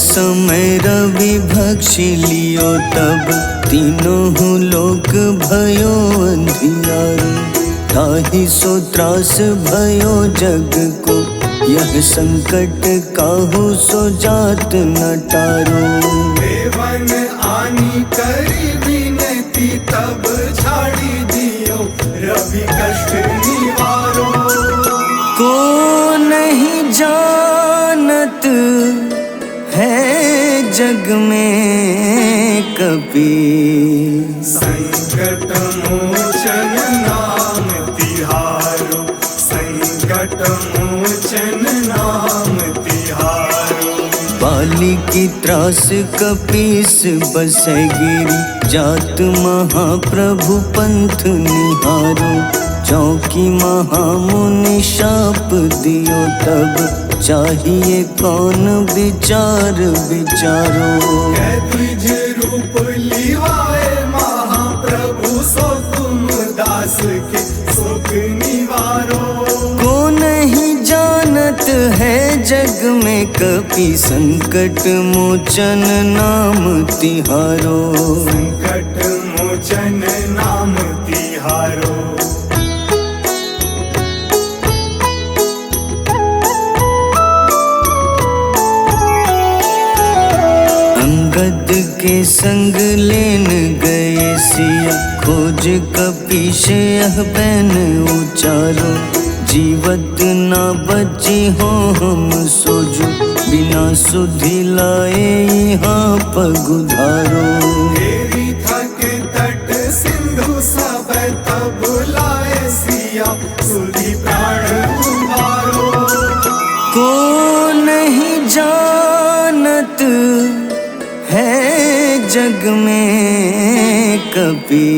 समय रवि भक्षि लियो तब तीनों लोक भयो अंधियारो। ताहि सो त्रास भयो जग को यह संकट काहू सो जात न टारो। देवन आनी करी विनती तब झाड़ी दियो रवि कष्ट निवारो। को नहीं जानत है जग में कपि संकट मोचन नाम तिहारो। संकट मोचन नाम तिहारो। बाली की त्रास कपीस बसै गिरी जात महाप्रभु पंथ निहारो। चौकी महामुनि शाप दियो तब चाहिए कौन विचार विचारो। द्विज रूप लिवाए महाप्रभु सो तुम दास के शोक निवारो। को नहीं जानत है जग में कपि संकट मोचन नाम तिहारो। संकट मोचन नाम तिहारो। अंगद के संग लेन गए सिया खोज कपीश यह बैन उचारो। जीवत ना बची हो हम सोजो बिना सुधि लाए यहाँ पगुधारो। तेरी थक तट सिंधु सब तब लाए सिया सुधि प्राण उबारो। को नहीं जानत है जग में कपि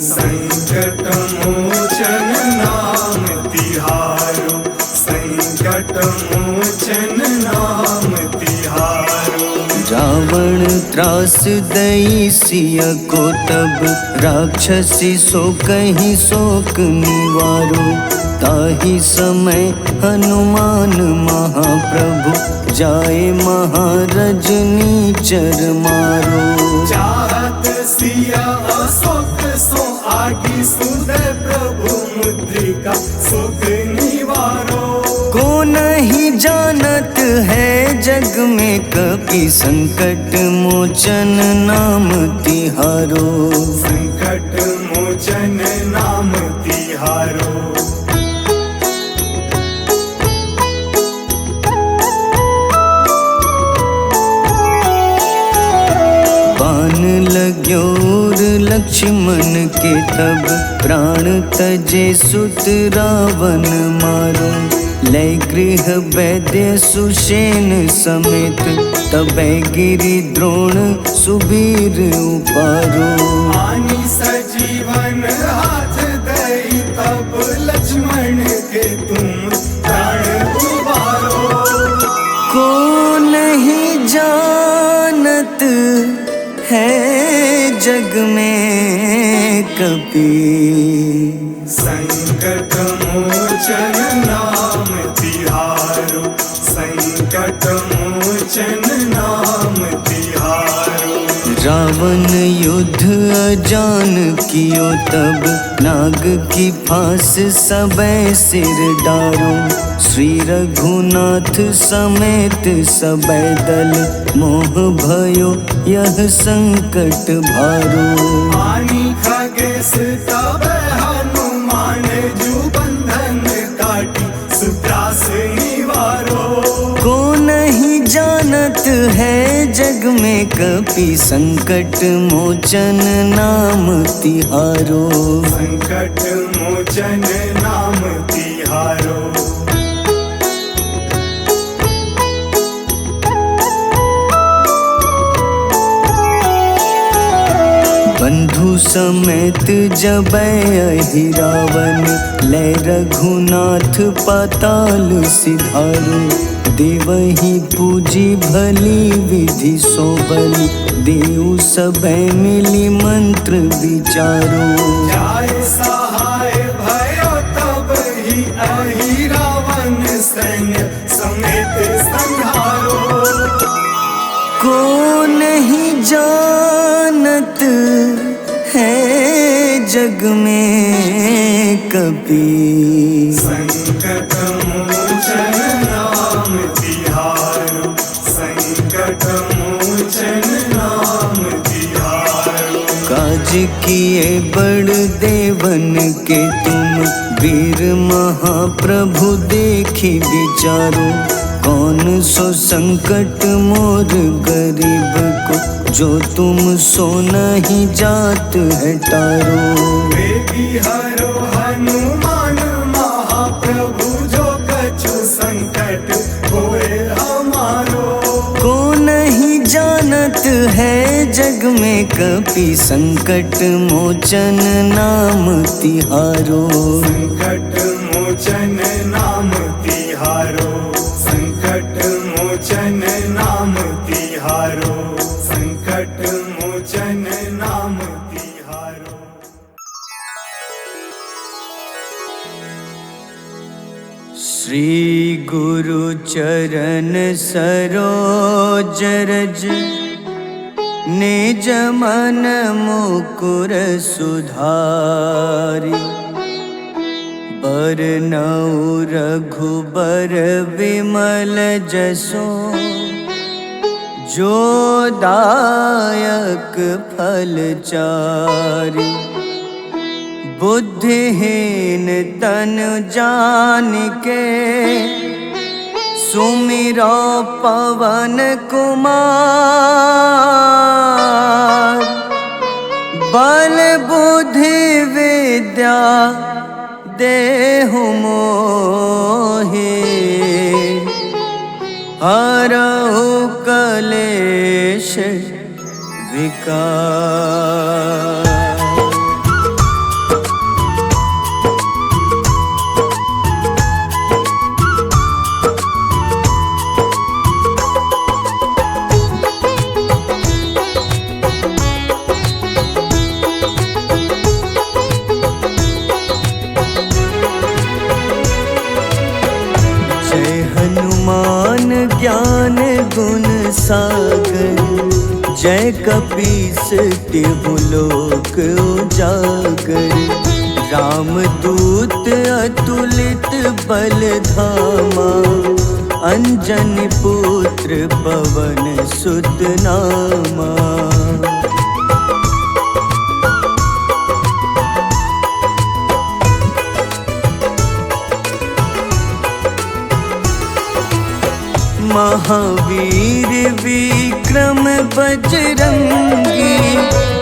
संकट मोचन नाम तिहारो। संकट मोचन नाम तिहारो। रावण त्रास दई सिया को तब राक्षसी सो कहीं शोक निवारो। ताहि समय हनुमान महाप्रभु जाए महारजनी चर मारो। चाहत सिया अशोक सो आगी सुदय प्रभु मुद्रिका शोक निवारो। को नहीं जानत है जग में कपि संकट मोचन नाम तिहारो। संकट मोचन नाम तिहारो। बाण लग्योर लक्ष्मण के तब प्राण तजे सुत रावण मारो। लय गृह वैद्य सुषेण समेत तबै गिरि द्रोण सुबीर उपारो। आनी सजीवन हाथ दई तब लक्ष्मण के तुम प्राण उबारो। को नहीं जानत है जग में कपि संकट मोचन नाम तिहारो। संकट मोचन नाम तिहारो। रावण युद्ध अजान कियो तब नाग की फांस सबै सिर डारो। श्री रघुनाथ समेत सबै दल मोह भयो यह संकट भारो। आनी खगेश तब हनुमान जू बंधन काटी सुत्रास निवारो। को नहीं जानत है जग में कपि संकट मोचन नाम तिहारो। संकट मोचन नाम तिहारो। बंधु समेत जबै अहि रावण लय रघुनाथ पाताल सिधारो। देवहि पूजी भली विधि सो बलि देव सबै मिली मंत्र विचारो। जाय सहाय भयो तब ही अहि रावण सैन्य समेत संहारो। को नहीं जानत है जग में कभी। संकट मोचन नाम तिहारो, संकट मोचन नाम तिहारो। काज किए बड़ देवन के तुम, वीर महाप्रभु देखी विचारो। कौन सो संकट मोर गरीब को, जो तुम सो नहीं जात है टारो। बेबी हरो हनुमान महाप्रभु, जो कछु संकट होए हमारो। को नहीं जानत है जग में कपि, संकट मोचन नाम तिहारो। संकट मोचन नाम तिहारो, संकट मोचन नाम तिहारो, संकट मोचन नाम तिहारो। श्री गुरु चरण सरोज रज, निज मन मुकुर सुधारि। बरनउँ रघुबर विमल जसो, जो दायक फल चारि। बुद्धिहीन तनु जानिके, सुमिरो पवन कुमार। बल बुद्धि विद्या देहु मोहि, हरहु कलेश विकार। ज्ञान गुण सागर, जय कपीस तिहु लोक उजागर। रामदूत अतुलित बल धामा, अंजनी पुत्र पवन सुत नामा। महावीर विक्रम बजरंगी,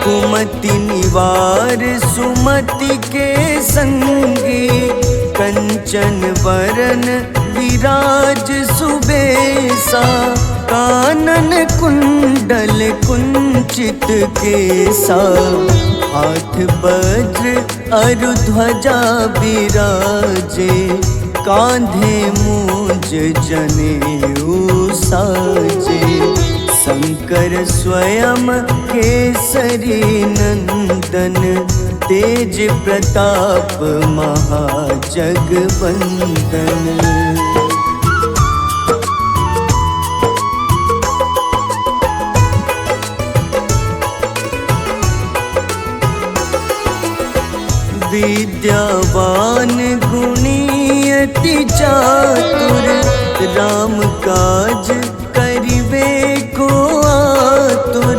कुमति निवार सुमति के संगी। कंचन वरन विराज सुबेसा, कानन कुंडल कुंचित केसा। हाथ वज्र अरु ध्वजा बिराजे, कांधे मूंज जनेऊ साजे। शंकर स्वयं केसरी नंदन, तेज प्रताप महाजगवंदन। विद्यावान गुणी अति चातुर, राम काज करिबे को आतुर।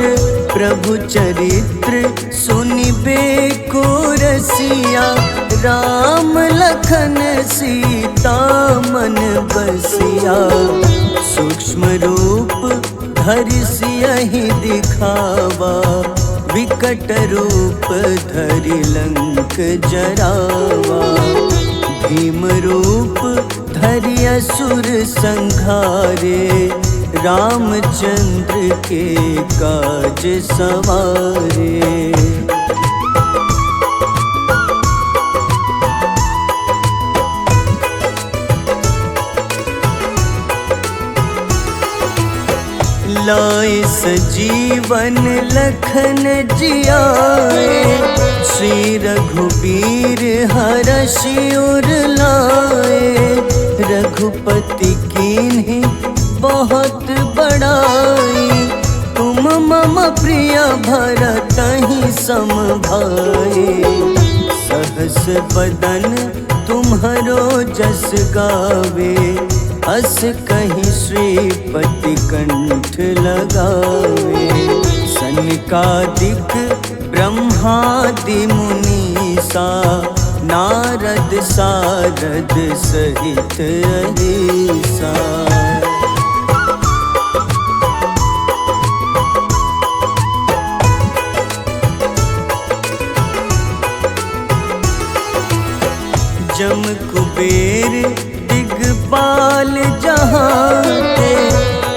प्रभु चरित्र सुनिबे को रसिया, राम लखन सीता मन बसिया। सूक्ष्म रूप धरि सियहि दिखावा, विकट रूप धरि लंक जरावा। भीम रूप धरि असुर संहारे, रामचंद्र के काज सवारे। लाए सजीवन लखन जियाए, श्री रघुबीर हरषि उर लाए। रघुपति कीन्ही बहुत बड़ाई, मम प्रिय भरतहि सम भाए। सहस बदन तुम्हरो जस गावे, अस कहीं श्रीपति कंठ लगावे। सनकादिक ब्रह्मादि मुनीसा, नारद सारद सहित अहिसा। जम कुबेर दिगपाल जहाँते,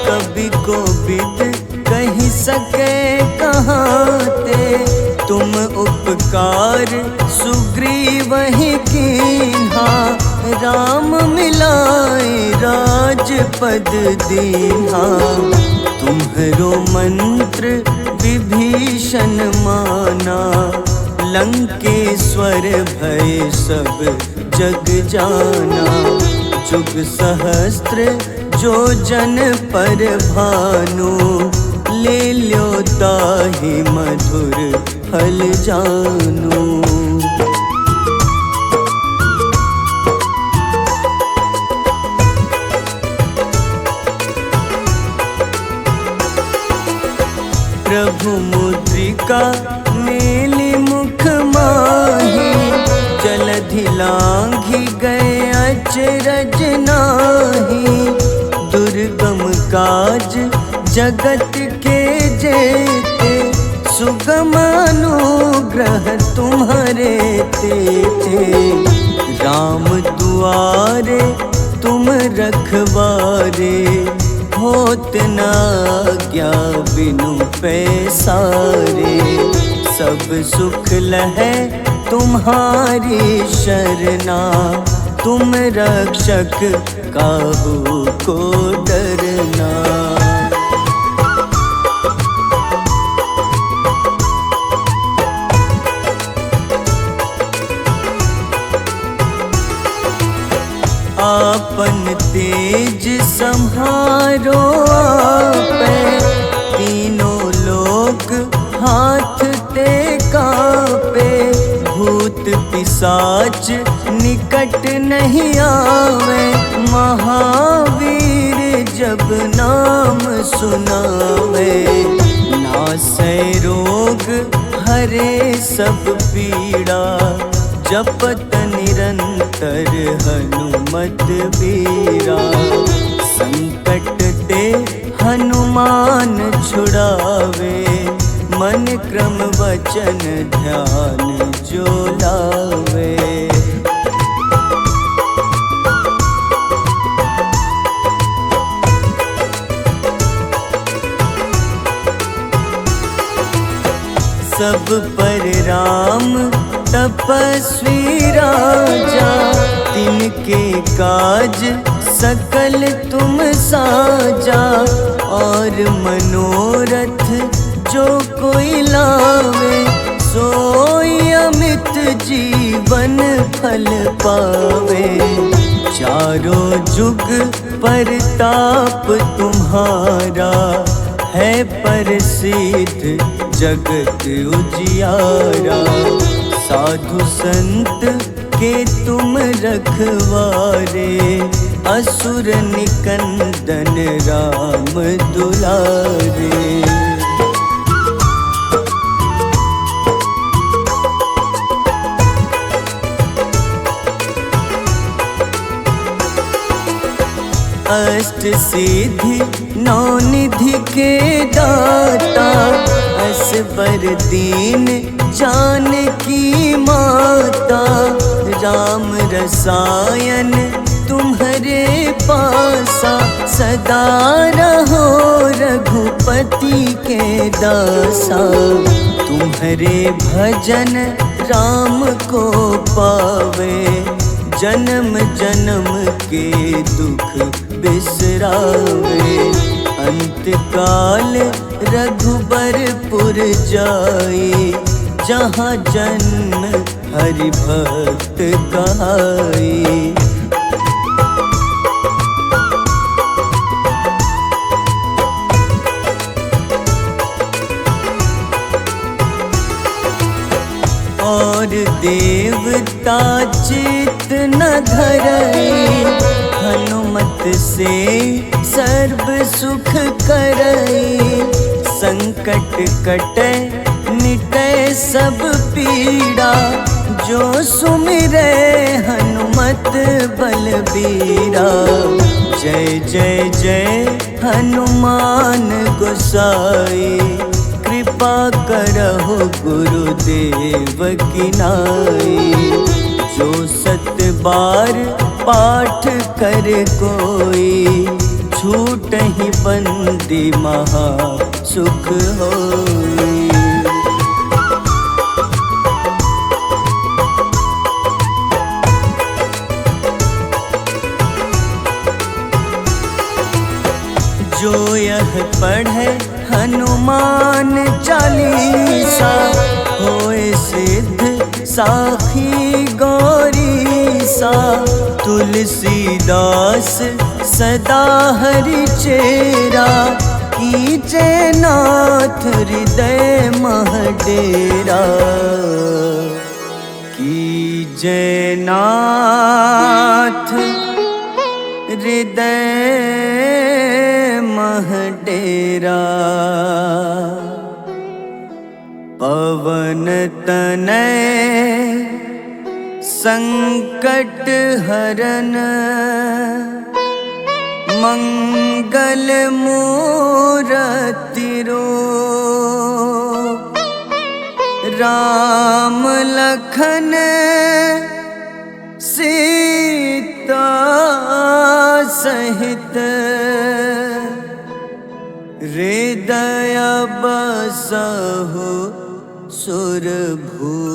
कवि कोविद कही सके कहाँते। तुम उपकार सुग्रीवहि कीन्हा, राम मिलाए राजपद दीन्हा। तुम्हरो मंत्र विभीषण माना, लंकेश्वर भय सब जग जाना। जुग सहस्त्र जो जन पर भानु, ले ल्यो ताहि मधुर फल जानू। प्रभु मुद्रिका मेलि मुख माही, जलधि लांघि गए अचरज नाही। दुर्गम काज जगत के जेते, सुगम अनुग्रह तुम्हारे तेते। राम दुआरे तुम रखवारे, होत न आज्ञा बिनु पैसारे। सब सुख लहै तुम्हारी शरणा, तुम रक्षक काहू को डरना। आपन तेज सम्हारो आपै, तीनों लोक हाथ ते कापे। भूत पिशाच निकट नहीं आवे, महावीर जब नाम सुनावे। नासै रोग हरे सब पीड़ा, जपत निरंतर हनुमत बीरा। संकट ते हनुमान छुड़ावे, मन क्रम वचन ध्यान जो लावे। सब पर राम तपस्वी राजा, तिनके काज सकल तुम साजा। और मनोरथ जो कोई लावे, सोई अमित जीवन फल पावे। चारों जुग परताप तुम्हारा, है प्रसिद्ध जगत उजियारा। साधु संत के तुम रखवारे, असुर निकंदन राम दुलारे। अष्ट सिद्धि नौ निधि के दाता, असबर दीन जानकी माता। राम रसायन तुम्हारे पासा, सदा रहो रघुपति के दासा। तुम्हारे भजन राम को पावे, जन्म जन्म के दुख बिसरावे। अंत काल रघुबरपुर जाई, जहाँ जन्म हरि भक्त कहाई। और देवता चित न धरई, हनुमत से सर्व सुख करई। संकट कटे मिटे सब पीड़ा, जो सुमिरे हनुमत बलबीरा। जय जय जय हनुमान गोसाई, कृपा करहु गुरुदेव की नाई। जो 7 बार पाठ कर कोई, छूटहि बंदी महा सुख होई। जो यह पढ़े हनुमान चालीसा, होए सिद्ध साखी गौरीसा। तुलसीदास सदा हरि चेरा, कीजे नाथ हृदय मह डेरा। कीजे नाथ हृदय मह डेरा। पवन तनय संकट हरन, मंगल मूरति रूप। राम लखन सीता सहित, हृदय बसहु सुरभूप।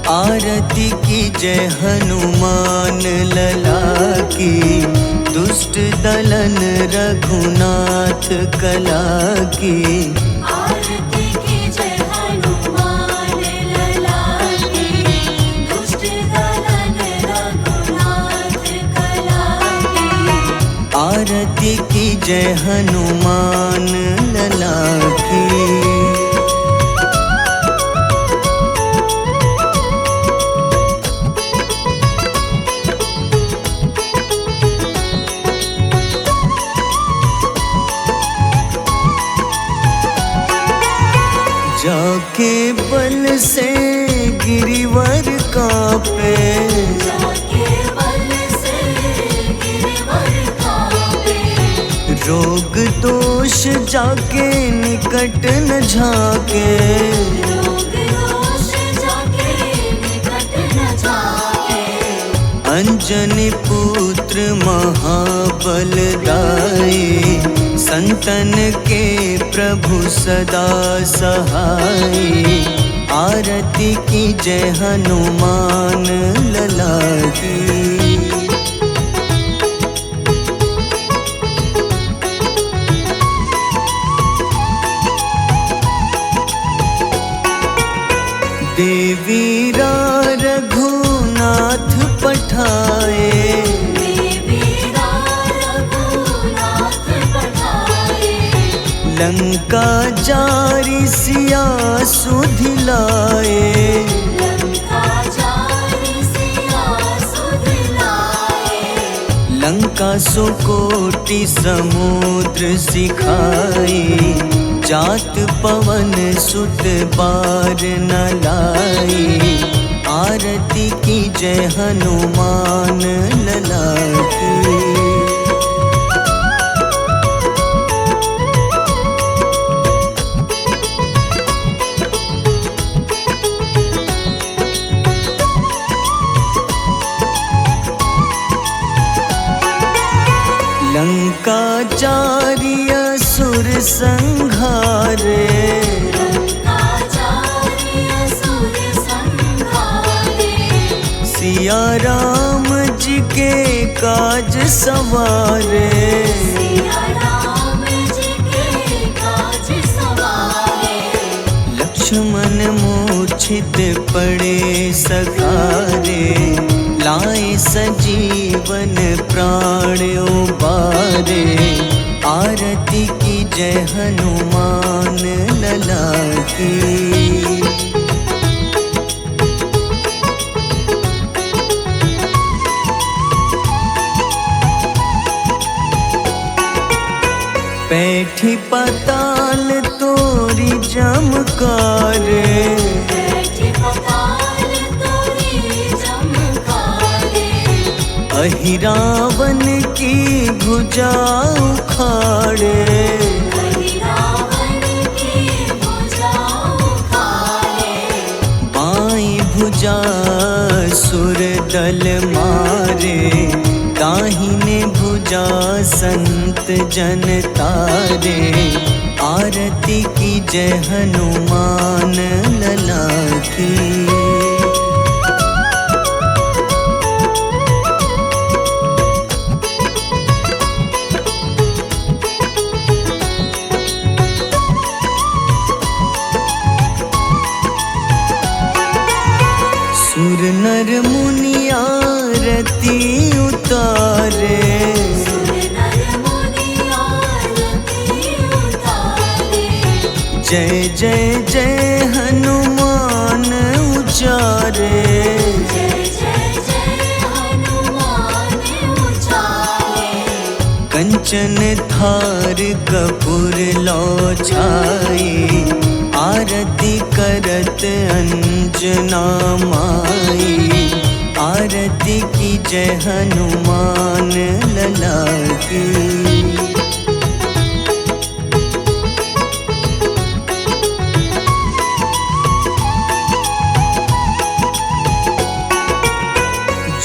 आरती की जय हनुमान लला की, दुष्ट दलन रघुनाथ कला की। आरती की जय हनुमान लला की, दुष्ट दलन रघुनाथ कला की। आरती की जय हनुमान लला की। जाके बल से गिरिवर कांपे, जाके बल से गिरवर कांपे। रोग दोष जाके निकट न झाके। रोग दोष जाके निकट न जाके। अंजनी पुत्र महाबलदाई, संतन के प्रभु सदा सहाय। आरती की जय हनुमान लला की। देवीरा रघुनाथ पठाए, देवीरा रघुनाथ पठाए। लंका जारी सिया सुधिलाए। लंका जारी सिया सुधिलाए। लंका सुकोटि समुद्र सिखाई, जात पवन सुत बार न लाई। आरती की जय हनुमान लला की। लंका जारी असुर संहारे। सिया राम जी के काज सवारे, सिया राम जी के काज सवारे। लक्ष्मण मूर्छित पड़े सखारे, लाए सजीवन प्राण उबारे। आरती की जय हनुमान लला की। बैठी पाताल तोरी जमकारे, बैठी पाताल तोरी जमकारे। अहि रावण की भुजा उखाड़े, अहि रावण की भुजा उखाड़े। बाईं भुजा सुर दल मारे, दाहिने भुजा संत जन तारे। आरती की जय हनुमान लला की। सुर नर मुनि आरती उतारे, सुर नर मुनि आरती उतारे। जय जय जय हनुमान उचारे। जय जय जय हनुमान उचारे। कंचन थार कपूर लो छाई, आरती करत अंजना माई। आरती की जय हनुमान लला की।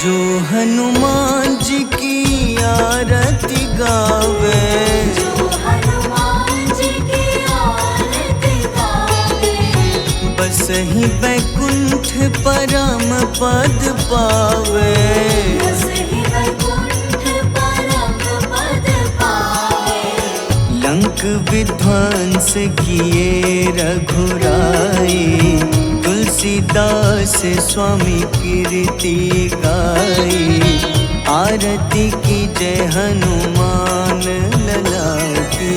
जो हनुमान जी की आरती गावे, जो हनुमान जी की आरती गावे। बस ही बैकुंठ परम पद पावे। बस ही वैकुंठ परम पद पावे। लंक विध्वंस किए रघुराई, तुलसीदास स्वामी कीर्ति गाई। आरती की जय हनुमान लला की।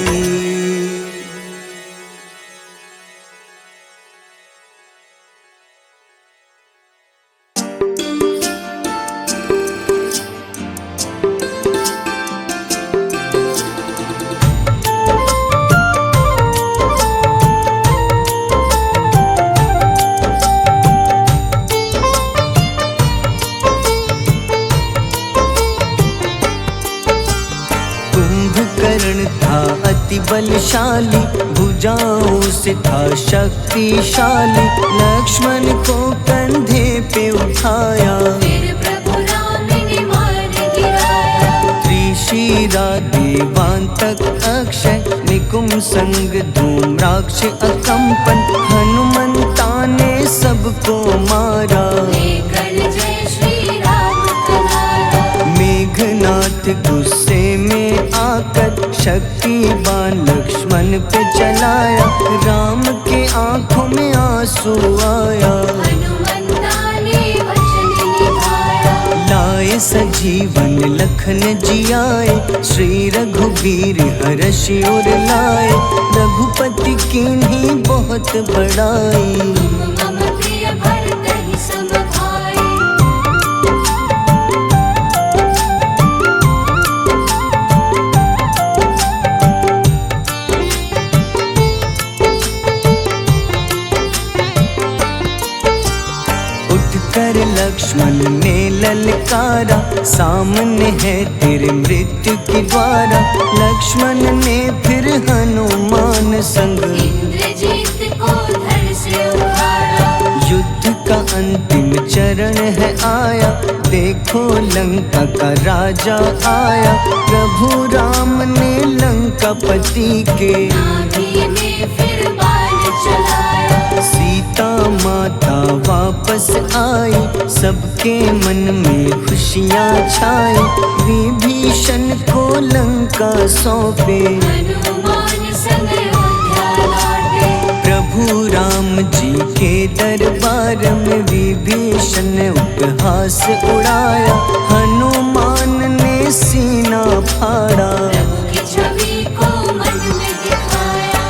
अति बलशाली, भुजाओं से था शक्तिशाली। लक्ष्मण को कंधे पे उठाया, फिर प्रभु राम ने मार गिराया। त्रिशिरा देवांतक अक्षय, निकुम संग धूम्राक्ष अकंपन। हनुमंता ने सबको मारा, लेकर जय श्री राम कनारा। मेघनाथ गुस्से में आकर शक्तिवान लक्ष्मण पे चलाया। राम के आंखों में आंसू आया, हनुमंता ने वचन निभाया। लाए सजीवन लखन जियाए, श्री रघुबीर हर्षि उर लाए। रघुपति कीन्ही बहुत बड़ाई, मम प्रिय भरत ही सम भाई। कर लक्ष्मण ने ललकारा, सामने है तेरे मृत्यु की द्वारा। लक्ष्मण ने फिर हनुमान संग इंद्रजीत को धड़ से उखाड़ा। युद्ध का अंतिम चरण है आया, देखो लंका का राजा आया। प्रभु राम ने लंकापति के नाभि में फिर बाण चलाया। सीता माता वापस आई, सबके मन में खुशियाँ छाई। विभीषण को लंका सौंपे, हनुमान संग अयोध्या लौटे। प्रभु राम जी के दरबार में विभीषण ने उपहास उड़ाया। हनुमान ने सीना फाड़ा, प्रभु की छवि को मन में दिखाया।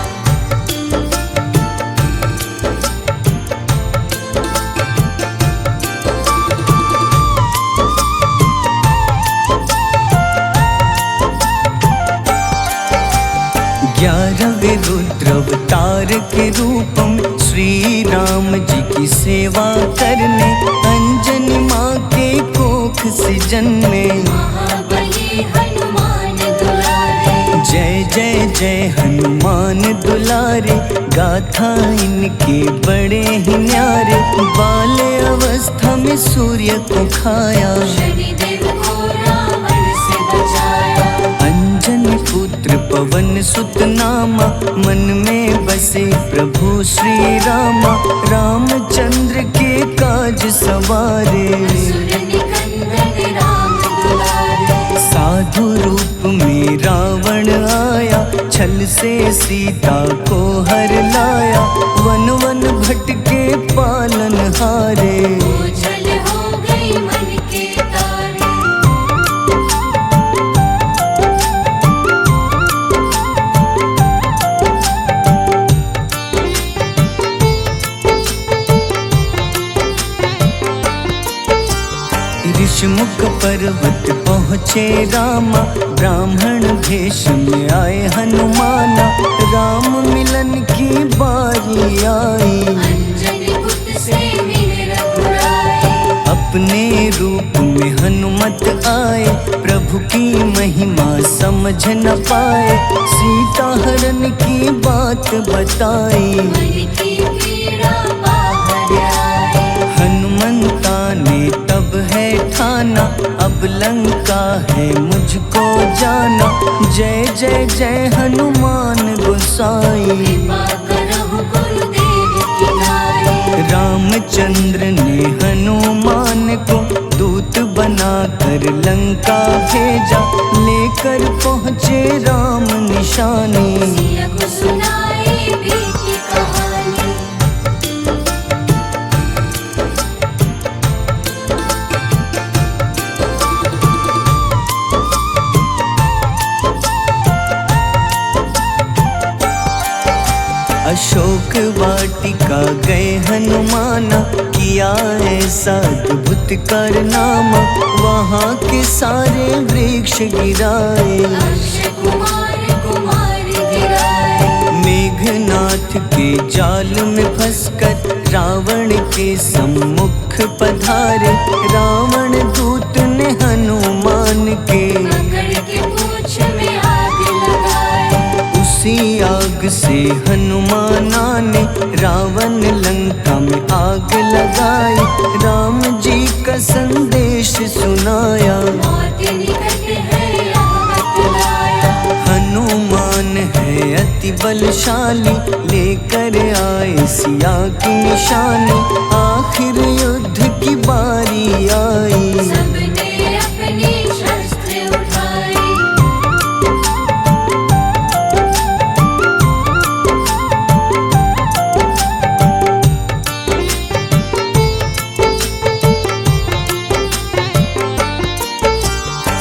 ग्यारहवें रुद्र अवतार के रूप में श्री राम जी की सेवा करने अंजनी माँ के कोख से जन्मे। महाबली हनुमान दुलारे, जय जय जय हनुमान दुलारे, गाथा इनके बड़े ही न्यारे। बाल्य अवस्था में सूर्य को खाया, शनिदेव को रावण से बचाया। अंजनी पुत्र पवन सुत नामा, मन में बसे प्रभु श्री रामा। रामचंद्र के काज सवारे, असुर निकंदन राम दुलारे। साधु रूप में रावण आया, छल से सीता को हर लाया। वन वन भटके पालन हारे, ओझल हो गई मन के तारे। ऋषमुख पर्वत पहुँचे रामा, ब्राह्मण भेष में आए हनुमाना। राम मिलन की बारी आई, अंजनी पुत्र से मिले रघुराई। अपने रूप में हनुमत आए, प्रभु की महिमा समझ न पाए। सीता हरण की बात बताई, मन की पीड़ा बाहर आई। हनुमंता ने तब है ठाना, अब लंका है मुझको जाना। जय जय जय हनुमान गोसाई, कृपा करहु गुरुदेव की नाई। रामचंद्र ने हनुमान को दूत बनाकर लंका भेजा। लेकर पहुँचे राम निशानी, सिया को सुनाई बीती कहानी। अशोक वाटिका गए हनुमाना, किया ऐसा अद्भुत कारनामा। वहाँ के सारे वृक्ष गिराए, अक्षय कुमार कुमार गिराए। मेघनाथ के जाल में फंसकर रावण के सम्मुख पधारे। रावण दूत ने हनुमान के पकड़ के पूंछ में आग लगाए। उसी आग से हनुमाना ने रावण लंका में आग लगाई। राम जी का संदेश सुनाया, मौत निकट है यह बतलाया। हनुमान है अति बलशाली, लेकर आए सिया की निशानी। आखिर युद्ध की बारी आई, सबने अपनी शस्त्र उठाई।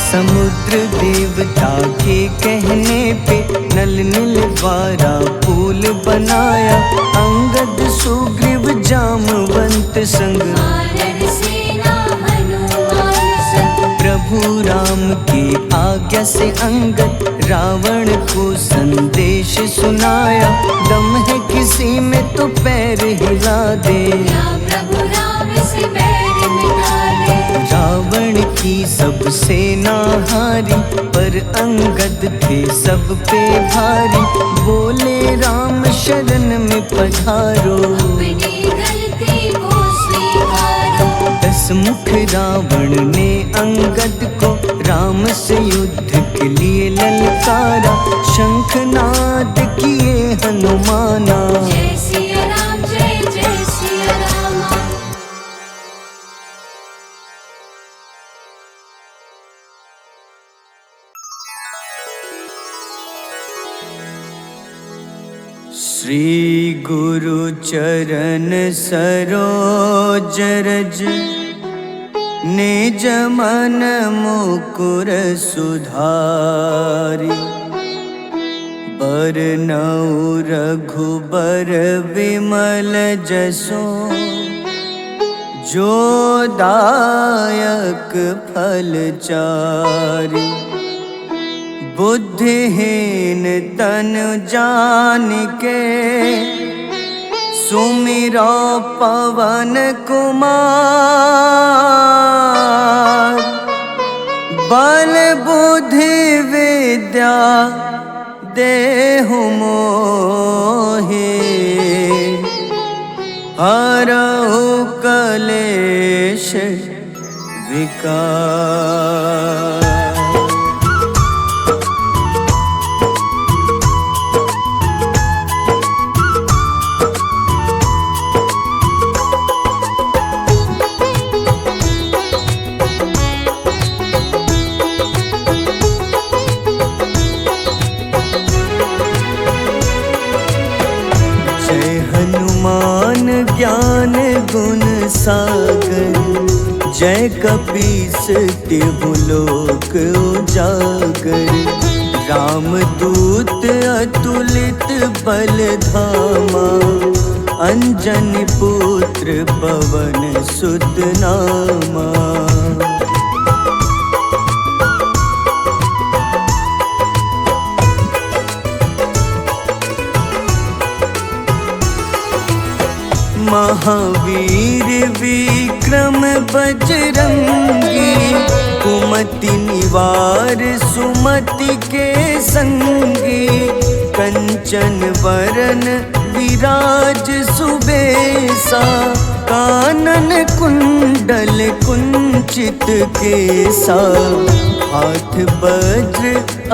समुद्र देवता के कहने पे नल नील द्वारा पुल बनाया। अंगद सुग्रीव जामवंत संग, वानर सेना हनुमान संग। प्रभु राम की आज्ञा से अंगद रावण को संदेश सुनाया। दम है किसी में तो पैर हिला दे, या प्रभु राम से बैर मिटा दे। रावण की सब सेना हारी, पर अंगद थे सब पे भारी। बोले राम शरण में पधारो, अपनी गलती को स्वीकारो। 10 मुख रावण ने अंगद को राम से युद्ध के लिए ललकारा। शंखनाद किए हनुमाना, जय सिया राम जय जय सिया राम। श्री गुरु चरण सरोज रज निज मन मुकुर सुधारि बरनउँ रघुबर विमल जसो जो दायक फल चारि बुद्धिहीन तनु जानिके सुमिरो पवन कुमार बल बुद्धि विद्या देहु मोहि हरहु कलेश विकार। हनुमान ज्ञान गुण सागर जय कपीस तिहु लोक उजागर रामदूत अतुलित बल धामा अंजनी पुत्र पवन सुत नामा। महावीर विक्रम बजरंगी कुमति निवार सुमति के संगी कंचन वरन विराज सुबेसा कानन कुंडल कुंचित केसा हाथ वज्र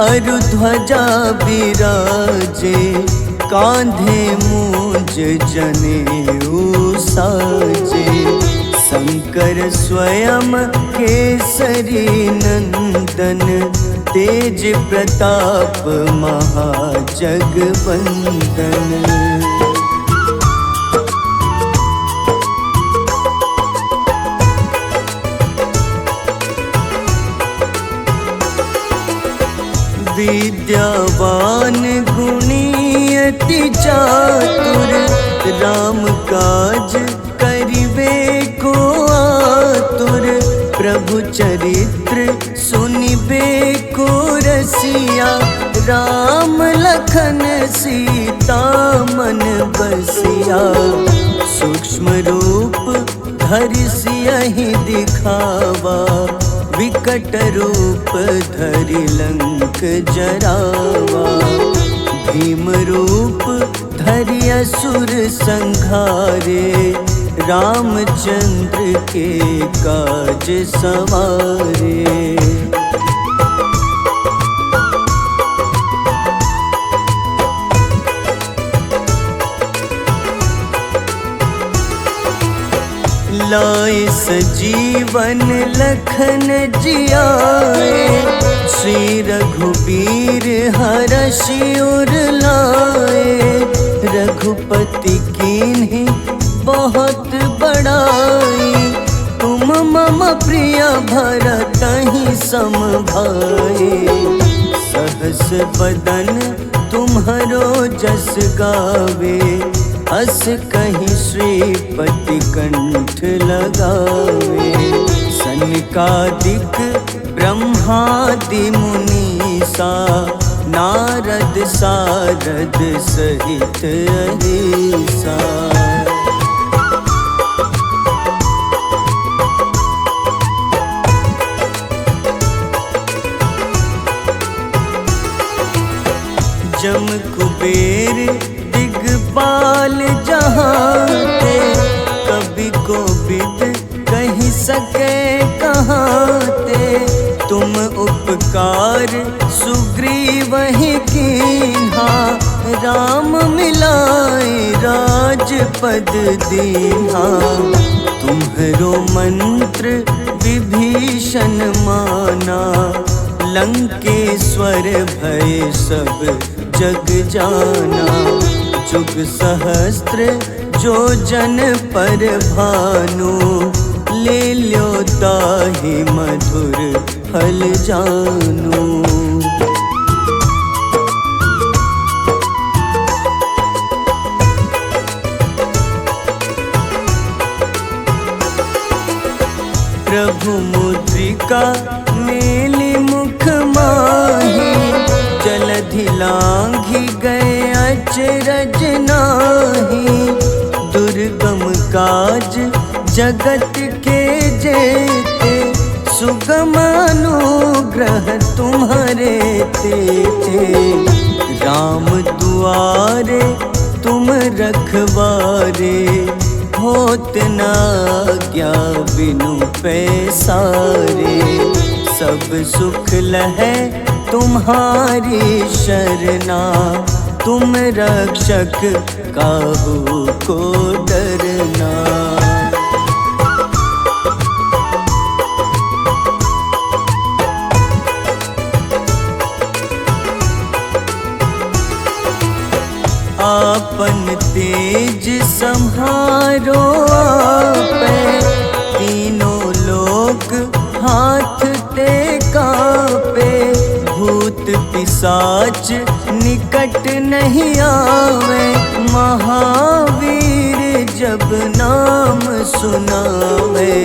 अरु ध्वजा विराजे कांधे मूंज जनेऊ साजे शंकर स्वयं केसरी नंदन तेज प्रताप महाजगवंदन। विद्यावान गुणी अति चातुर राम काज करिबे को आतुर प्रभु चरित्र सुनिबे को रसिया राम लखन सीता मन बसिया सूक्ष्म रूप धरि सियहि दिखावा विकट रूप धरि लंक जरावा भीम रूप धरि असुर संहारे रामचंद्र के काज सवारे। लाए सजीवन लखन जियाए श्री रघुबीर हरषि उर लाए रघुपति कीन्ही बहुत बड़ाई तुम मम प्रिय भरतहि सम भाई सहस बदन तुम्हरो जस गावे अस कहीं श्रीपति कंठ लगावे सनकादिक ब्रह्मादि मुनीसा नारद सारद सहित अहिसा। जम कुबेर दिगपाल जहाते कभी को बिद कहीं सके कहाते तुम उपकार सुग्रीव ही कीन्हा राम मिलाए राजपद दीन्हा तुम्हरो मंत्र विभीषण माना लंकेश्वर भय सब जग जाना जुग सहस्त्र जो जन पर भानु, ले ल्यो ताहि मधुर फल जानू। प्रभु मुद्रिका मेली मुख माही, जलधि लांघि गए अचरज नाही। दुर्गम काज जगत के जेते, सुगम अनुग्रह तुम्हारे तेते। राम दुआरे तुम रखवारे, होत न आज्ञा बिनु पैसारे। सब सुख लहै तुम्हारी शरणा, तुम रक्षक काहू को डरना। आपन तेज सम्हारो आपै, तीनों लोक हाथ ते कापे। भूत पिशाच निकट नहीं आवे, महावीर जब नाम सुनावे।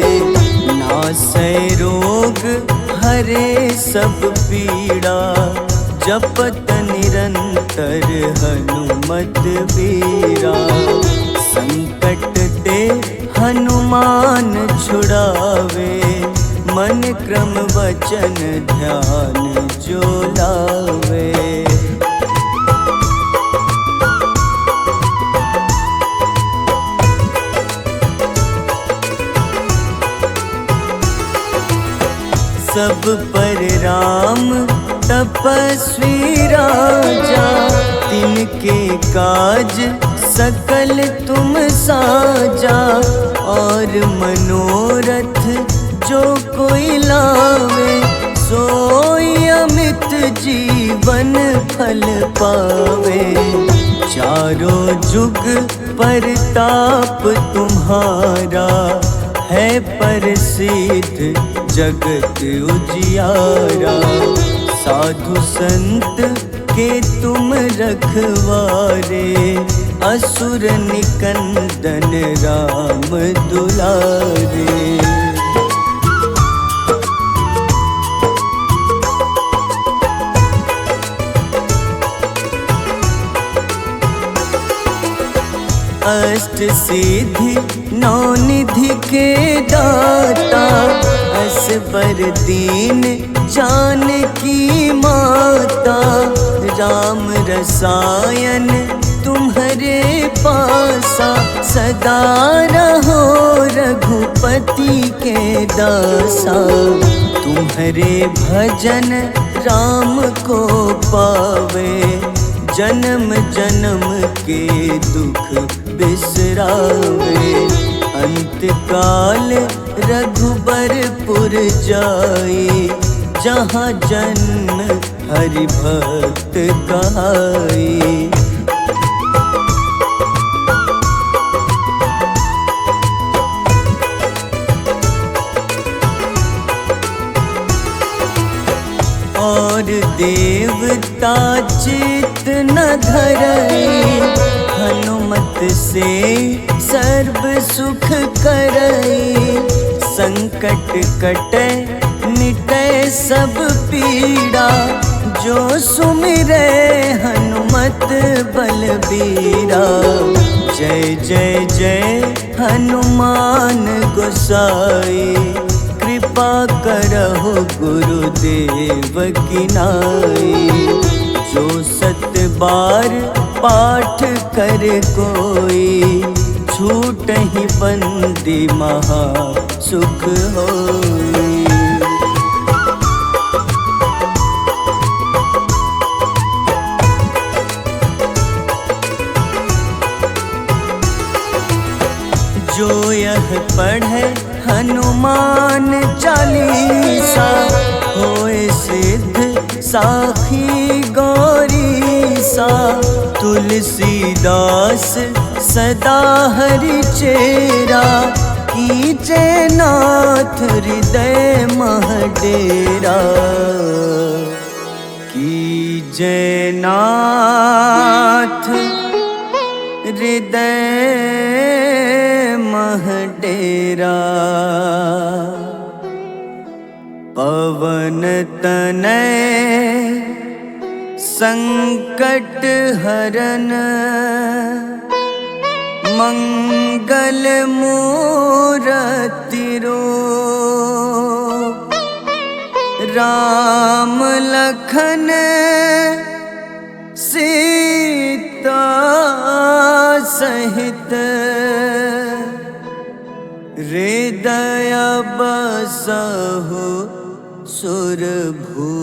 नासै रोग हरे सब पीड़ा, जपत निरंतर हनुमत बीरा। संकट ते हनुमान छुड़ावे, मन क्रम वचन ध्यान जो लावे। सब पर राम तपस्वी राजा, तिनके काज सकल तुम साजा। और मनोरथ जो कोई लावे, सोई अमित जीवन फल पावे। चारों जुग परताप तुम्हारा, है प्रसिद्ध जगत उजियारा। साधु संत के तुम रखवारे, असुर निकंदन राम दुलारे। अष्ट सिद्धि नौ निधि के दाता, असबर दीन जानकी माता। राम रसायन तुम्हारे पासा, सदा रहो रघुपति के दासा। तुम्हारे भजन राम को पावे, जन्म जन्म के दुख बिसरावे। अंत काल रघुबरपुर जाई, जहाँ जन्म हरि भक्त कहाई। और देवता चित न धरई, हनुमत से सर्व सुख करई। संकट कटे मिटे सब पीड़ा, जो सुमिरे हनुमत बलबीरा। जय जय जय हनुमान गोसाई, कृपा करहु गुरुदेव की नाई। जो सत बार पाठ कर कोई, छूटहि बंदी महा सुख होई। जो यह पढ़े हनुमान चालीसा, होए सिद्ध साखी गौरी सा तुलसीदास सदा हरि चेरा, कीजे नाथ हृदय मह डेरा, कीजे नाथ हृदय मह डेरा। पवन तनय संकट हरन, मंगल मूरति रूप, राम लखन सीता सहित, हृदय बसहु सुरभूप।